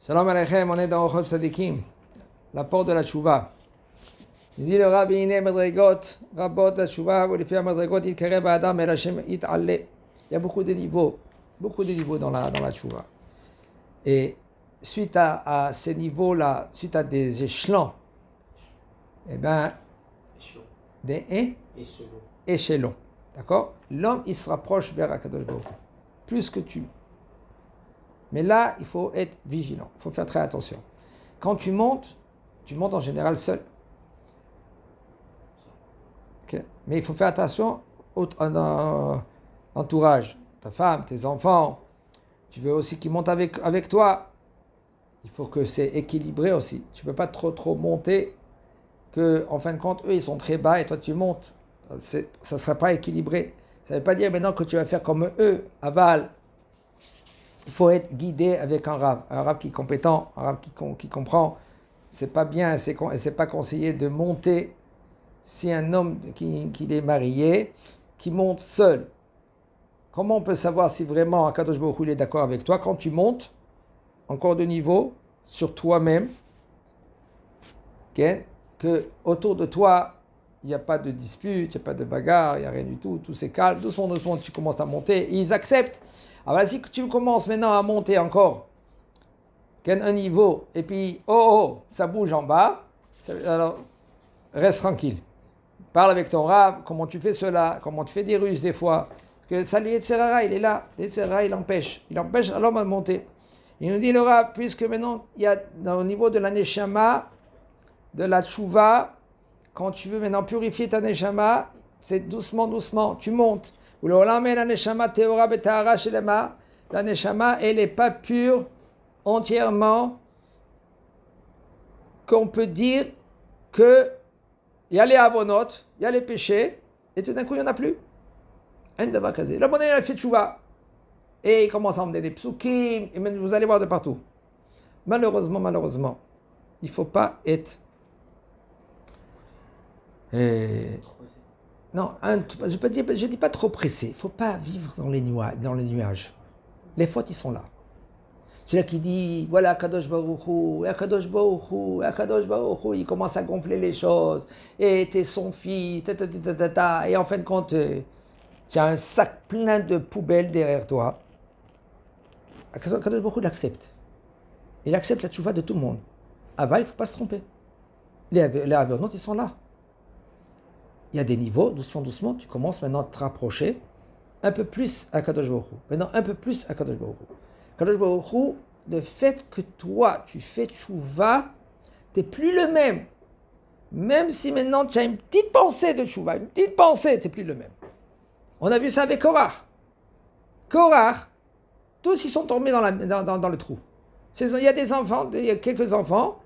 Shalom Aleichem, on est dans Orchot Tzadikim, la porte de la Tchouva. Il dit le Rabbi Iné Madrigot, Rabot la Tchouva, vous les faites Madrigot, il Kereb Adam et Hashem it Allé. Il y a beaucoup de niveaux dans la Tchouva. Et suite à ces niveaux-là, suite à des échelons, eh bien, des échelons. D'accord? L'homme, il se rapproche vers Akadosh Baruch Hu, plus que tu. Mais là, il faut être vigilant, il faut faire très attention. Quand tu montes en général seul. Okay. Mais il faut faire attention à l'entourage, ta femme, tes enfants. Tu veux aussi qu'ils montent avec toi. Il faut que c'est équilibré aussi. Tu ne peux pas trop monter, que en fin de compte, eux, ils sont très bas et toi, tu montes. Ça ne sera pas équilibré. Ça ne veut pas dire maintenant que tu vas faire comme eux, aval. Il faut être guidé avec un rab qui est compétent, un rab qui comprend. C'est pas bien, c'est pas conseillé de monter si un homme qui est marié, qui monte seul. Comment on peut savoir si vraiment Akadosh Baruch Hu est d'accord avec toi quand tu montes encore de niveau sur toi-même, okay, que autour de toi il n'y a pas de dispute, il n'y a pas de bagarre, il n'y a rien du tout c'est calme, doucement tu commences à monter, et ils acceptent. Alors si tu commences maintenant à monter encore un niveau, et puis ça bouge en bas, alors reste tranquille. Parle avec ton rab, comment tu fais cela, comment tu fais des ruses des fois. Parce que ça, l'Yetzerara, il est là. L'Yetzerara, il empêche à l'homme de monter. Il nous dit le rab, puisque maintenant, il y a au niveau de la neshama, de la tchouva, quand tu veux maintenant purifier ta neshama, c'est doucement, tu montes. La neshama, elle n'est pas pure entièrement, qu'on peut dire que il y a les avonotes, il y a les péchés, et tout d'un coup, il n'y en a plus. La bonne elle fait tchouva. Et il commence à emmener des psukim, et même vous allez voir de partout. Malheureusement, il ne faut pas être... Non, je dis pas trop pressé. Il ne faut pas vivre dans les nuages. Les fautes, ils sont là. Celui qui dit, voilà, Kadosh Baruch Hu, il commence à gonfler les choses, et t'es son fils, et en fin de compte, tu as un sac plein de poubelles derrière toi. Kadosh Baruch Hu l'accepte. Il accepte la tchouva de tout le monde. Ah bah, il ne faut pas se tromper. Les avéronotes, ils sont là. Il y a des niveaux, doucement, tu commences maintenant à te rapprocher un peu plus à Kadosh Baruch Hu. Maintenant, un peu plus à Kadosh Baruch Hu. Kadosh Baruch Hu, le fait que toi, tu fais tchouva, tu n'es plus le même. Même si maintenant tu as une petite pensée de tchouva, tu n'es plus le même. On a vu ça avec Korach. Korach, tous ils sont tombés dans le trou. Il y a des enfants, il y a quelques enfants,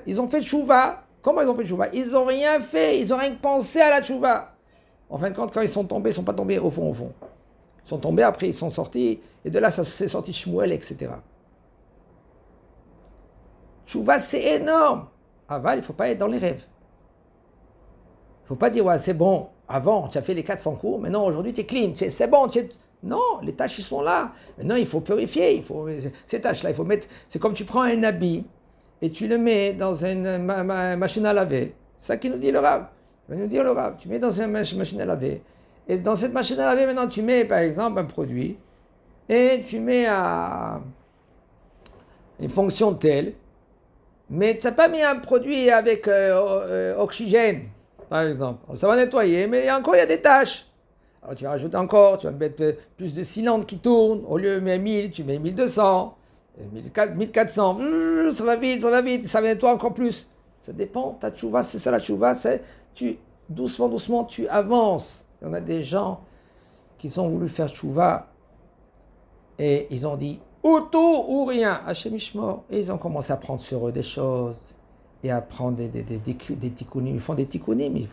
ils ont fait tchouva. Comment ils ont fait tchouva? Ils n'ont rien fait, ils n'ont rien pensé à la tchouva. En fin de compte, quand ils sont tombés, ils ne sont pas tombés au fond. Ils sont tombés, après ils sont sortis, et de là, ça s'est sorti Shmuel, etc. Tchouva, c'est énorme. Aval, il ne faut pas être dans les rêves. Il ne faut pas dire, ouais, c'est bon, avant, tu as fait les 400 cours, maintenant, aujourd'hui, tu es clean, c'est bon. Non, les tâches, ils sont là. Maintenant, il faut purifier, ces tâches-là, il faut mettre... C'est comme tu prends un habit, et tu le mets dans une machine à laver. C'est ça qui nous dit le Rav. Il va nous dire le Rav, tu mets dans une machine à laver, et dans cette machine à laver, maintenant, tu mets, par exemple, un produit, et tu mets à une fonction telle, mais tu n'as pas mis un produit avec oxygène, par exemple. Ça va nettoyer, mais il y a des tâches. Alors tu vas rajouter encore, tu vas mettre plus de cylindres qui tournent. Au lieu de mettre 1000, tu mets 1200, 1400. Ça va vite, ça va nettoyer encore plus. Ça dépend, ta tchouva, c'est ça la tchouva, c'est doucement, tu avances. Il y en a des gens qui ont voulu faire tchouva et ils ont dit ou tout ou rien, Hachem Ishmor. Et ils ont commencé à prendre sur eux des choses et à prendre des tikkunim. Ils font des tikkunim, il y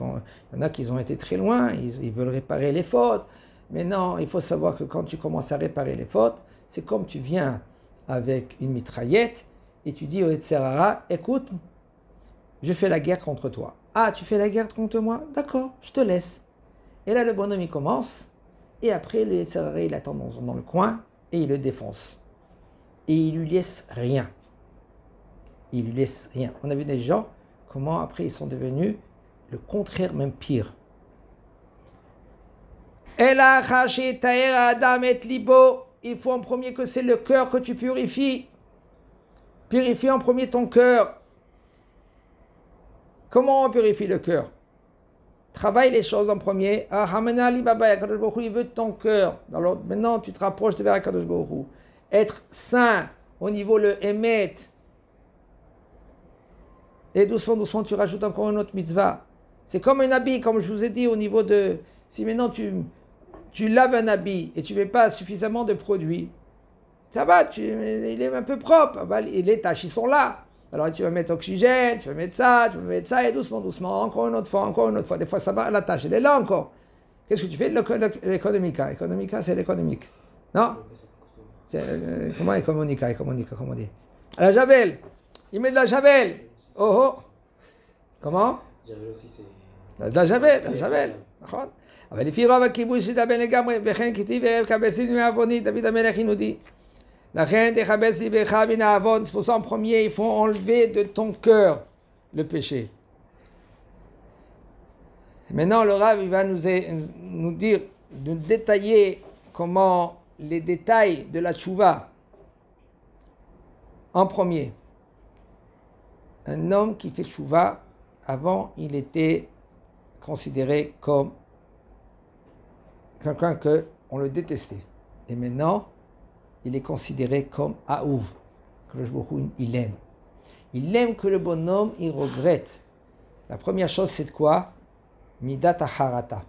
en a qui ont été très loin, ils veulent réparer les fautes. Mais non, il faut savoir que quand tu commences à réparer les fautes, c'est comme tu viens avec une mitraillette et tu dis au Yetzerara, écoute, je fais la guerre contre toi. Ah, tu fais la guerre contre moi? D'accord, je te laisse. Et là, le bonhomme, il commence, et après, le Yetzerara, il attend dans le coin, et il le défonce. Et il lui laisse rien. il lui laisse rien. On a vu des gens, comment après ils sont devenus le contraire, même pire. Il faut en premier que c'est le cœur que tu purifies. Purifie en premier ton cœur. Comment on purifie le cœur? Travaille les choses en premier. Il veut ton cœur. Alors maintenant, tu te rapproches de vers Akadosh Baruch Hu. Être saint au niveau le Emet. Et doucement, doucement, tu rajoutes encore une autre mitzvah. C'est comme un habit, comme je vous ai dit au niveau de... Si maintenant tu laves un habit et tu ne mets pas suffisamment de produits, ça va, il est un peu propre. Et les taches, ils sont là. Alors tu vas mettre oxygène, tu vas mettre ça, et doucement, doucement, encore une autre fois. Des fois, ça va, la tâche, elle est là encore. Qu'est-ce que tu fais? L'économica. Économica, c'est l'économique. Non? Comment économica, comment on dit? La javel. Il met de la javel. Oh oh. Comment? Javel aussi, c'est... la javel. נכון? אבל לפי רוב הכיבוי שדבר לגמרי, וכן כתיב וערב כבש לי מעווני, דוד המלך הנודי. לכן תכבש ליבך מן העוון. C'est pour ça en premier, il faut enlever de ton cœur le péché. Maintenant, le Rav, il va nous dire, nous détailler comment les détails de la tchouva. En premier, un homme qui fait tchouva, avant, il était considéré comme quelqu'un qu'on le détestait. Et maintenant, il est considéré comme Aouv, que le Baruch il aime. Il aime que le bonhomme, il regrette. La première chose, c'est de quoi? Midat harata.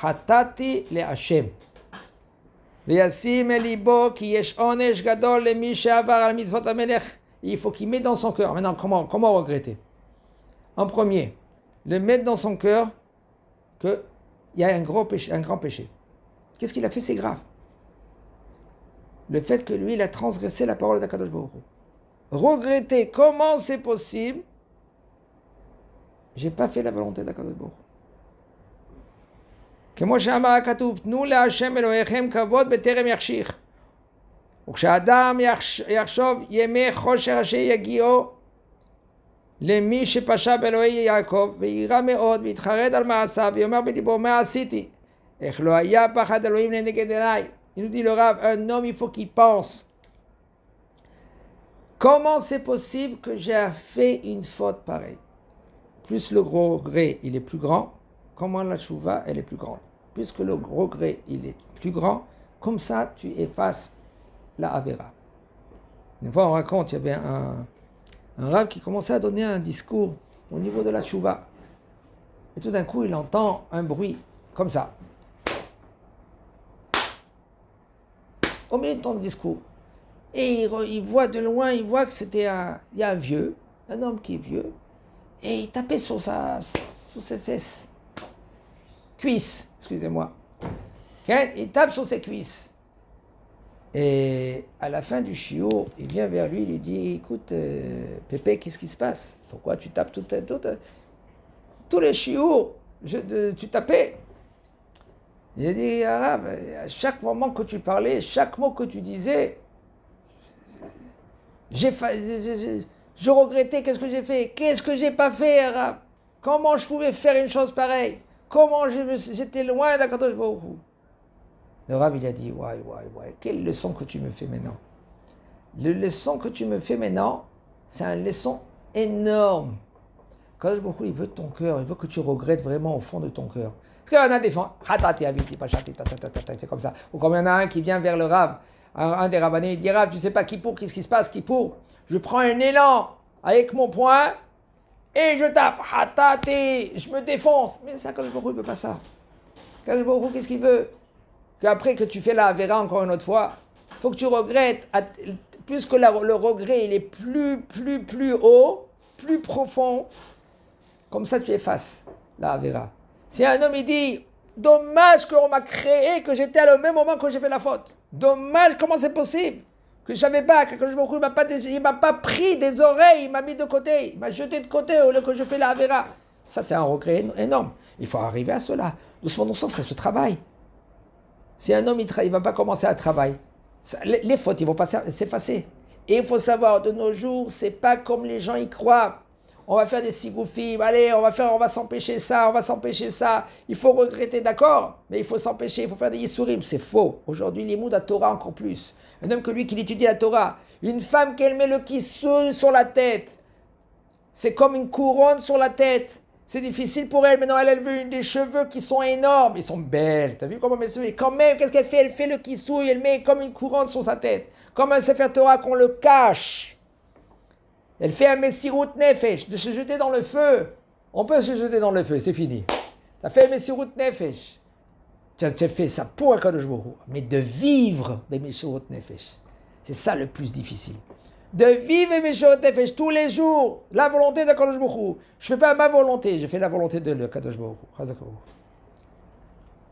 Hatati le Hashem. Veyasim elibo ki yesh onesh gadol le mi she'avar al mitzvot hamelech. Il faut qu'il mette dans son cœur. Maintenant, comment regretter? En premier, le mettre dans son cœur qu'il y a un grand péché. Qu'est-ce qu'il a fait? C'est grave. Le fait que lui, il a transgressé la parole d'Akadosh Baruch Hu. Regretter, comment c'est possible? J'ai pas fait la volonté d'Akadosh Baruch Hu. כמו שאמר הכתוב, תנו להשם אלוהיכם כבוד בטרם יחשיך. וכשאדם יחשוב ימי חושר אשר יגיעו למי שפשע באלוהי יעקב, ויירא מאוד, ויתחרט על מעשיו, ויאמר בליבו, מה עשיתי? איך לא היה פחד אלוהים לנגד עיניי? Il nous dit le Rav, un homme, il faut qu'il pense. Comment c'est possible que j'ai fait une faute pareille? Plus le gros regret, il est plus grand, comment la tchouva, elle est plus grande. Puisque le regret, il est plus grand, comme ça, tu effaces la Avera. Une fois, on raconte, il y avait un Rav qui commençait à donner un discours au niveau de la tchouva. Et tout d'un coup, il entend un bruit, comme ça. Au milieu de ton discours. Et il voit de loin, il voit que il y a un vieux, un homme qui est vieux, et il tapait sur ses fesses. Cuisses, excusez-moi. Il tape sur ses cuisses. Et à la fin du chiot, il vient vers lui, il lui dit, écoute, Pépé, qu'est-ce qui se passe? Pourquoi tu tapes tous les chiots, tu tapais? Il a dit, Arabe, à chaque moment que tu parlais, chaque mot que tu disais, je regrettais qu'est-ce que j'ai fait. Qu'est-ce que j'ai pas fait, Arabe? Comment je pouvais faire une chose pareille? Comment j'étais loin d'Akadosh Baruch Hu? Le Rav, il a dit, ouais, quelle leçon que tu me fais maintenant? La leçon que tu me fais maintenant, c'est une leçon énorme. Akadosh Baruch Hu, il veut ton cœur, il veut que tu regrettes vraiment au fond de ton cœur. Parce qu'il y en a des fois, il fait comme ça. Ou comme il y en a un qui vient vers le Rav, un des rabbinés, il dit, Rav, tu sais pas qu'est-ce qui se passe, je prends un élan avec mon poing, et je tape, je me défonce. Mais ça, Akadosh Baruch Hu, il ne veut pas ça. Akadosh Baruch Hu, qu'est-ce qu'il veut? Qu'après que tu fais la Avera encore une autre fois, il faut que tu regrettes, puisque le regret, il est plus haut, plus profond, comme ça tu effaces la Avera. Si un homme, il dit, dommage qu'on m'a créé, que j'étais à le même moment que j'ai fait la faute. Dommage, comment c'est possible? Que je ne savais pas, que il m'a pas pris des oreilles, il m'a mis de côté, il m'a jeté de côté au lieu que je fais la Avera. Ça, c'est un regret énorme. Il faut arriver à cela. Doucement, ça se travaille. Si un homme, il ne va pas commencer à travailler, les fautes, ils vont pas s'effacer. Et il faut savoir, de nos jours, c'est pas comme les gens y croient. On va faire des sigoufim, allez, on va s'empêcher ça, on va s'empêcher ça. Il faut regretter, d'accord, mais il faut s'empêcher, il faut faire des yissourim. C'est faux. Aujourd'hui, l'imoud à Torah encore plus. Un homme que lui qui étudie la Torah, une femme qu'elle met le kissou sur la tête, c'est comme une couronne sur la tête. C'est difficile pour elle. Maintenant, elle veut des cheveux qui sont énormes. Ils sont belles. T'as vu comment elle se fait? Quand même, qu'est-ce qu'elle fait? Elle fait le kissou et elle met comme une couronne sur sa tête. Comme un Sefer Torah qu'on le cache. Elle fait un Messirut Nefesh, de se jeter dans le feu. On peut se jeter dans le feu, c'est fini. Tu as fait un Messirut Nefesh. Tu as fait ça pour Akadosh Baruch Hu. Mais de vivre des Messirut Nefesh, c'est ça le plus difficile. De vivre des Messirut Nefesh tous les jours, la volonté d'Akadosh Baruch Hu. Je ne fais pas ma volonté, je fais la volonté de Akadosh Baruch Hu.